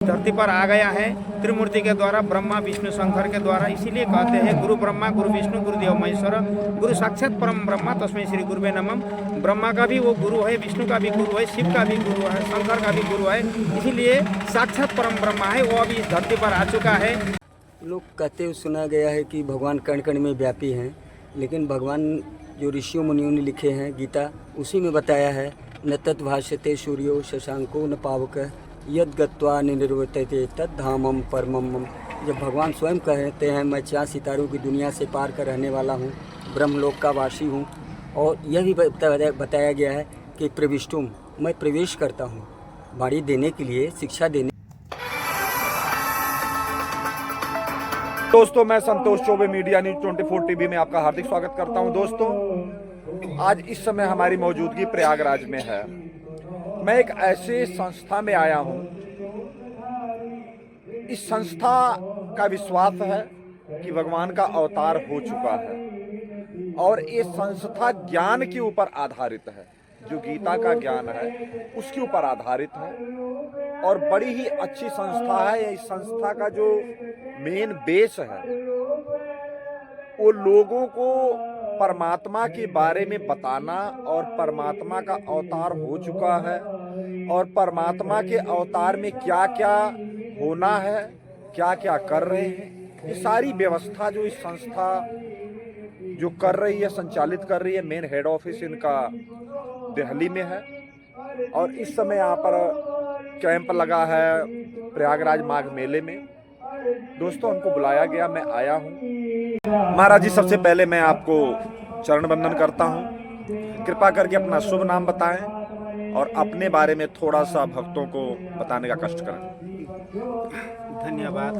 धरती पर आ गया है त्रिमूर्ति के द्वारा, ब्रह्मा विष्णु शंकर के द्वारा। इसीलिए कहते हैं गुरु ब्रह्मा गुरु विष्णु गुरुदेव महेश्वर, गुरु साक्षात परम ब्रह्मा तस्मै श्री गुरुवे नमः। ब्रह्मा का भी वो गुरु है, विष्णु का भी गुरु है, शिव का भी गुरु है, शंकर का भी गुरु है। इसीलिए साक्षात परम ब्रह्मा है, वो अभी इस धरती पर आ चुका है। लोग कहते हुए सुना गया है कि भगवान कण कण में व्यापी हैं, लेकिन भगवान जो ऋषियों मुनियों ने लिखे हैं गीता, उसी में बताया है न तत् भाष्यते सूर्यो शशांको न पावक यद गत्वा निर्वर्तते तद धामम परमम मम। जब भगवान स्वयं कहते हैं मैं 4 सितारों की दुनिया से पार कर रहने वाला हूँ, ब्रह्मलोक का वासी हूँ, और यह भी बताया गया है कि प्रविष्टुम, मैं प्रवेश करता हूँ वाणी देने के लिए, शिक्षा देने। दोस्तों, मैं Santosh Choubey media news 24 TV में आपका हार्दिक स्वागत करता हूं। दोस्तों, आज इस समय हमारी मौजूदगी प्रयागराज में है। मैं एक ऐसे संस्था में आया हूं, इस संस्था का विश्वास है कि भगवान का अवतार हो चुका है और ये संस्था ज्ञान के ऊपर आधारित है, जो गीता का ज्ञान है उसके ऊपर आधारित है और बड़ी ही अच्छी संस्था है। इस संस्था का जो मेन बेस है वो लोगों को परमात्मा के बारे में बताना और परमात्मा का अवतार हो चुका है और परमात्मा के अवतार में क्या क्या होना है, क्या क्या कर रहे हैं, ये सारी व्यवस्था जो इस संस्था जो कर रही है, संचालित कर रही है। मेन हेड ऑफिस इनका दिल्ली में है और इस समय यहाँ पर कैंप लगा है प्रयागराज माघ मेले में। दोस्तों, हमको बुलाया गया, मैं आया हूँ। महाराज जी, सबसे पहले मैं आपको चरण वंदन करता हूँ। कृपा करके अपना शुभ नाम बताएं और अपने बारे में थोड़ा सा भक्तों को बताने का कष्ट करें। धन्यवाद।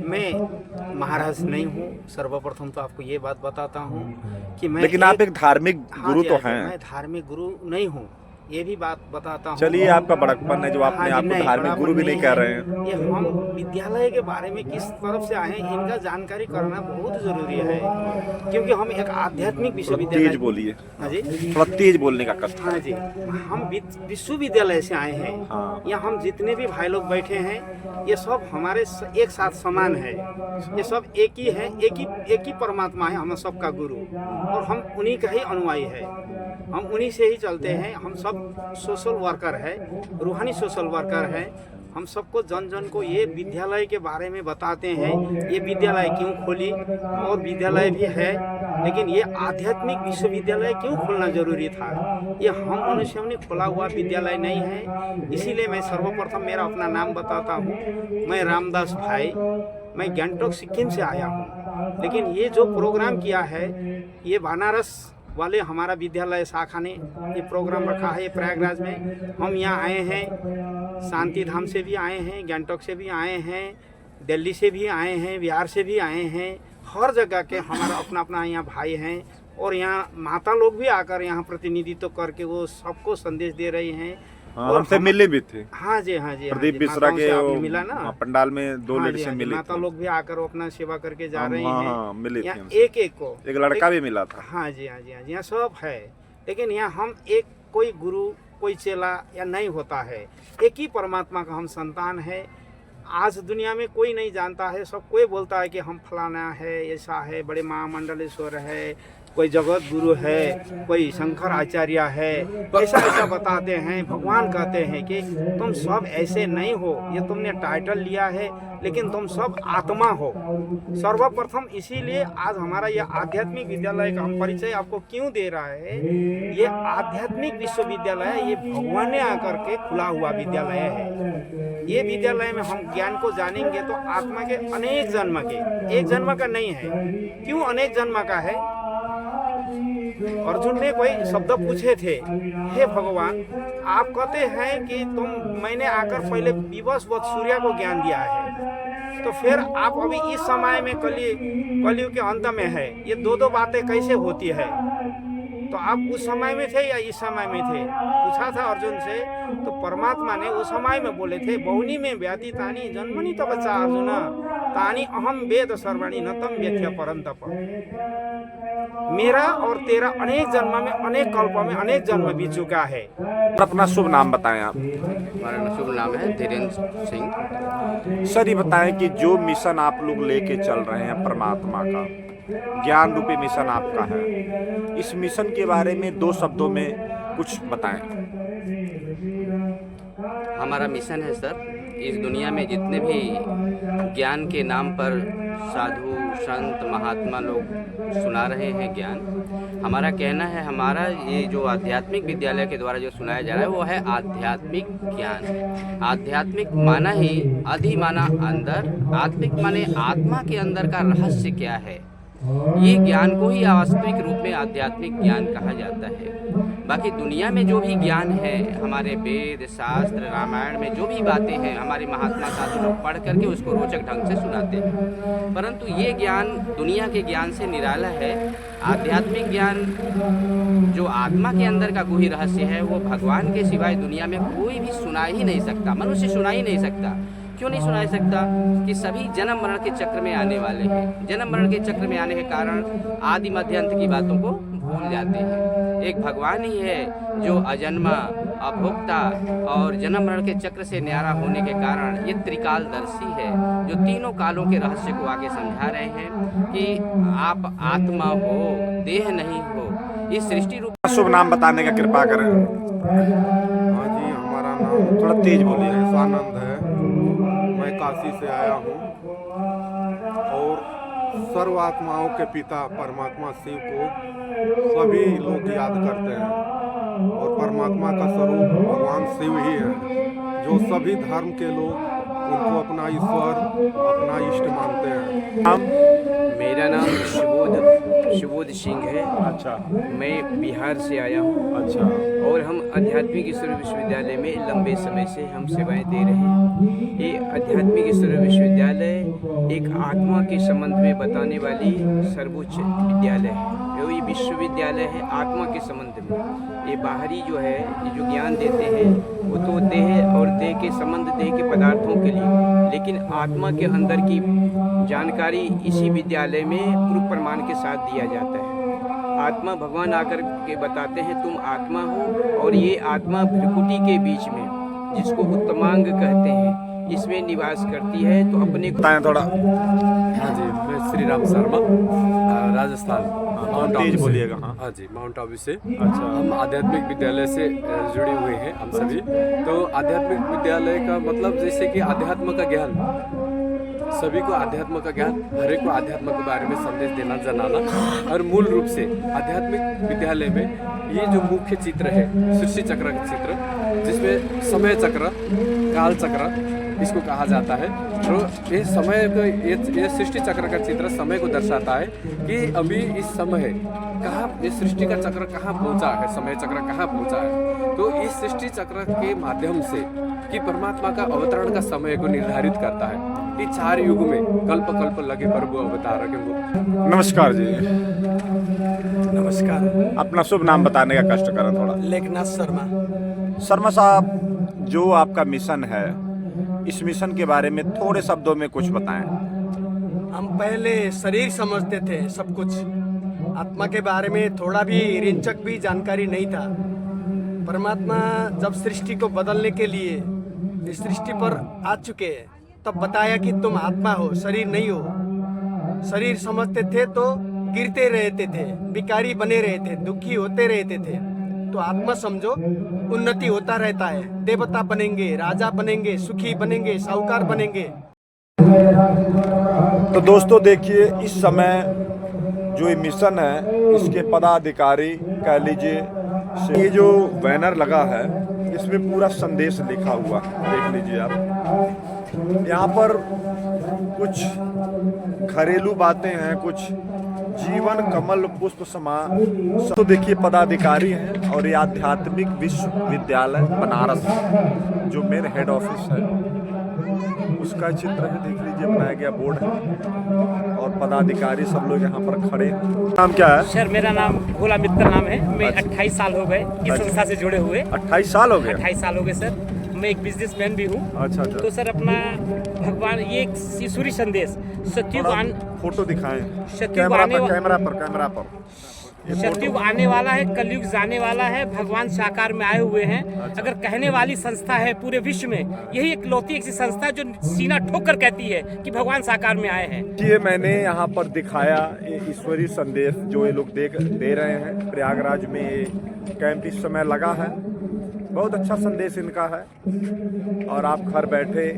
मैं महाराज नहीं हूँ, सर्वप्रथम तो आपको ये बात बताता हूँ कि मैं, लेकिन आप एक धार्मिक गुरु तो हैं। मैं धार्मिक गुरु नहीं हूँ, ये भी बात बताता हूँ। चलिए, आपका बड़कपन है जो आपने आपको धार्मिक गुरु भी नहीं कह रहे हैं। ये हम विद्यालय के बारे में किस तरफ से आए हैं, इनका जानकारी करना बहुत जरूरी है, क्योंकि हम एक आध्यात्मिक विश्वविद्यालय। तेज बोलिए। हाँ जी, थोड़ा तेज बोलने का कष्ट। हाँ जी, हम विश्वविद्यालय से आए हैं। हाँ। यहाँ हम जितने भी भाई लोग बैठे हैं, ये सब हमारे एक साथ समान है। ये सब एक ही है, एक ही परमात्मा है, हम सबका गुरु, और हम उन्हीं का ही अनुयायी है। हम उन्हीं से ही चलते हैं। हम सब सोशल वर्कर है, रूहानी सोशल वर्कर है। हम सबको जन जन को ये विद्यालय के बारे में बताते हैं, ये विद्यालय क्यों खोली, और विद्यालय भी है, लेकिन ये आध्यात्मिक विश्वविद्यालय क्यों खोलना जरूरी था। ये हम मनुष्यों ने खोला हुआ विद्यालय नहीं है। इसीलिए मैं सर्वप्रथम मेरा अपना नाम बताता हूँ। मैं रामदास भाई, मैं गंगटोक सिक्किम से आया हूँ। लेकिन ये जो प्रोग्राम किया है, ये बनारस वाले हमारा विद्यालय शाखा ने ये प्रोग्राम रखा है प्रयागराज में। हम यहाँ आए हैं, शांति धाम से भी आए हैं, गंगटोक से भी आए हैं, दिल्ली से भी आए हैं, बिहार से भी आए हैं। हर जगह के हमारा अपना अपना यहाँ भाई हैं, और यहाँ माता लोग भी आकर यहाँ प्रतिनिधित्व करके वो सबको संदेश दे रही हैं। और हमसे मिले भी थे। हाँ जी, हाँ जी, प्रदीप मिश्रा के मिला ना, पंडाल में 2 लड़के से मिले। माता लोग भी आकर अपना सेवा करके जा रहे हैं। हैं। मिले थे एक लड़का भी मिला था। हाँ जी, हाँ जी, हाँ जी, यहाँ सब है। लेकिन यहाँ हम एक कोई गुरु कोई चेला या नहीं होता है, एक ही परमात्मा का हम संतान है। आज दुनिया में कोई नहीं जानता है, सब कोई बोलता है कि हम फलाना है, ऐसा है, बड़े महामंडलेश्वर है, कोई जगत गुरु है, कोई शंकर आचार्य है, ऐसा ऐसा बताते हैं। भगवान कहते हैं कि तुम सब ऐसे नहीं हो, ये तुमने टाइटल लिया है, लेकिन तुम सब आत्मा हो सर्वप्रथम। इसीलिए आज हमारा यह आध्यात्मिक विद्यालय का हम परिचय आपको क्यों दे रहा है। ये आध्यात्मिक विश्वविद्यालय है, ये भगवान ने आकर के खुला हुआ विद्यालय है। ये विद्यालय में हम ज्ञान को जानेंगे तो आत्मा के अनेक जन्म के, एक जन्म का नहीं है। क्यों अनेक जन्म का है? अर्जुन ने कोई शब्द पूछे थे, हे भगवान, आप कहते हैं कि मैंने आकर पहले विवस्वत सूर्य को ज्ञान दिया है, तो फिर आप अभी इस समय में कलयुग के अंत में है, ये दो बातें कैसे होती है? तो आप उस समय में थे या इस समय में थे? पूछा था अर्जुन से। तो परमात्मा ने उस समय में बोले थे, बहुनी में व्याधि तानी जन्मनि तब अर्जुन तानी अहम वेद सर्वाणी न तम व्यथ्य परंतप। मेरा और तेरा अनेक जन्म में, अनेक कल्पों में, अनेक जन्म बीत चुका है। अपना शुभ नाम बताएं आप। हमारा शुभ नाम है धीरेन्द्र सिंह। सर ये बताएं कि जो मिशन आप लोग लेके चल रहे हैं परमात्मा का, ज्ञान रूपी मिशन आपका है, इस मिशन के बारे में 2 शब्दों में कुछ बताएं। हमारा मिशन है सर, इस दुनिया में जितने भी ज्ञान के नाम पर साधु संत महात्मा लोग सुना रहे हैं ज्ञान, हमारा कहना है हमारा ये जो आध्यात्मिक विद्यालय के द्वारा जो सुनाया जा रहा है वो है आध्यात्मिक ज्ञान। आध्यात्मिक माना ही अधि माना अंदर, आत्मिक माने आत्मा के अंदर का रहस्य क्या है, ये ज्ञान को ही वास्तविक रूप में आध्यात्मिक ज्ञान कहा जाता है। बाकी दुनिया में जो भी ज्ञान है, हमारे वेद शास्त्र रामायण में जो भी बातें हैं, हमारे महात्मा साधु लोग पढ़ करके उसको रोचक ढंग से सुनाते हैं, परंतु ये ज्ञान दुनिया के ज्ञान से निराला है। आध्यात्मिक ज्ञान जो आत्मा के अंदर का गुही रहस्य है, वो भगवान के सिवाय दुनिया में कोई भी सुना ही नहीं सकता, मनुष्य सुना ही नहीं सकता। क्यों नहीं सुना सकता? कि सभी जन्म मरण के चक्र में आने वाले हैं। जन्म मरण के चक्र में आने के कारण आदि मध्य अंत की बातों को भूल जाते हैं। एक भगवान ही है जो अजन्मा, अभोक्ता और जन्म मरण के चक्र से न्यारा होने के कारण ये त्रिकालदर्शी है, जो तीनों कालों के रहस्य को आगे समझा रहे हैं कि आप आत्मा हो, देह नहीं हो। इस सृष्टि रूप शुभ नाम बताने का कृपा करें। हाँ जी, हमारा नाम थोड़ा तेज बोलिए। सानंद है। मैं काशी से आया हूँ और सर्व आत्माओं के पिता परमात्मा शिव को सभी लोग याद करते हैं और परमात्मा का स्वरूप भगवान शिव ही है, जो सभी धर्म के लोग उनको अपना ईश्वर, अपना इष्ट मानते हैं। मेरा नाम सुबोध सिंह है। अच्छा। मैं बिहार से आया हूँ। अच्छा। और हम आध्यात्मिक ईश्वर विश्वविद्यालय में लंबे समय से हम सेवाएं दे रहे हैं। ये आध्यात्मिक ईश्वर विश्वविद्यालय एक आत्मा के संबंध में बताने वाली सर्वोच्च विद्यालय है। ये विश्वविद्यालय है आत्मा के संबंध में। ये बाहरी जो है, ये जो ज्ञान देते हैं वो तो देह और देह के संबंध, देह के पदार्थों के लिए, लेकिन आत्मा के अंदर की जानकारी इसी विद्यालय में प्रूफ प्रमाण के साथ दिया जाता है। आत्मा भगवान आकर के बताते हैं तुम आत्मा हो, और ये आत्मा भ्रिकुटी के बीच में, जिसको उत्तमांग कहते हैं, इसमें निवास करती है। तो अपने को बताएं थोड़ा। हाँ जी, मैं श्री राम शर्मा, राजस्थान, माउंट आबू से। बोलिएगा। हाँ जी, माउंट आबू से। अच्छा। हम आध्यात्मिक विद्यालय से जुड़े हुए हैं हम सभी। तो आध्यात्मिक विद्यालय का मतलब जैसे कि अध्यात्म का ज्ञान, सभी को अध्यात्म का ज्ञान, हर एक को अध्यात्म के बारे में संदेश देना, जनाना। और मूल रूप से आध्यात्मिक विद्यालय में ये जो मुख्य चित्र है सृष्टि चक्र का चित्र, जिसमें समय चक्र, काल चक्र इसको कहा जाता है। तो ये समय को, ये सृष्टि चक्र का चित्र समय को दर्शाता है कि अभी इस समय कहाँ, ये सृष्टि का चक्र कहाँ पहुँचा है, समय चक्र कहाँ पहुँचा है। तो इस सृष्टि चक्र के माध्यम से कि परमात्मा का अवतरण का समय को निर्धारित करता है कि 4 युग में कल्प कल्प लगे प्रभु अवतार के वो। नमस्कार जी। नमस्कार। अपना शुभ नाम बताने का कष्ट करें थोड़ा। लेखनाथ शर्मा। शर्मा साहब, जो आपका मिशन है, इस मिशन के बारे में थोड़े शब्दों में कुछ बताएं। हम पहले शरीर समझते थे सब कुछ, आत्मा के बारे में थोड़ा भी रिंचक भी जानकारी नहीं था। परमात्मा जब सृष्टि को बदलने के लिए इस सृष्टि पर आ चुके तब बताया कि तुम आत्मा हो, शरीर नहीं हो। शरीर समझते थे तो गिरते रहते थे, भिखारी बने रहते, दुखी होते रहते थे। तो आत्मा समझो, उन्नति होता रहता है, देवता बनेंगे, राजा बनेंगे, सुखी बनेंगे, साहूकार बनेंगे। तो दोस्तों देखिए, इस समय जो ये मिशन है, इसके पदाधिकारी कह लीजिए, ये जो बैनर लगा है इसमें पूरा संदेश लिखा हुआ है, देख लीजिए आप। यहाँ पर कुछ घरेलू बातें हैं, कुछ जीवन कमल पुष्प समान। तो देखिए पदाधिकारी हैं, और ये आध्यात्मिक विश्वविद्यालय बनारस जो मेन हेड ऑफिस है उसका चित्र है, देख लीजिए, बनाया गया बोर्ड है, और पदाधिकारी सब लोग यहाँ पर खड़े हैं। नाम क्या है? सर मेरा नाम भोला मित्तल नाम है। मैं 28 साल हो गए इस संस्था से जुड़े हुए। 28 साल हो गए? 28 साल हो गए सर। मैं एक बिजनेसमैन भी हूँ। अच्छा अच्छा। तो सर अपना भगवान ये एक ईश्वरी संदेश सत्युग फोटो दिखाएं सत्युग आने कैमरा पर सत्युग आने वाला है, कलयुग जाने वाला है, भगवान साकार में आए हुए हैं। अगर कहने वाली संस्था है पूरे विश्व में, यही एक लौती ऐसी संस्था जो सीना ठोक कर कहती है कि भगवान साकार में आए हैं। ये मैंने यहाँ पर दिखाया ये ईश्वरी संदेश जो ये लोग दे रहे हैं। प्रयागराज में ये कैंप इस समय लगा है, बहुत अच्छा संदेश इनका है और आप घर बैठे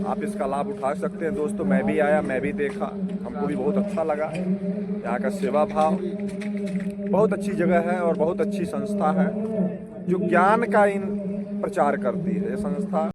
आप इसका लाभ उठा सकते हैं। दोस्तों मैं भी आया, मैं भी देखा, हमको भी बहुत अच्छा लगा। यहाँ का सेवा भाव बहुत अच्छी जगह है और बहुत अच्छी संस्था है जो ज्ञान का इन प्रचार करती है। ये संस्था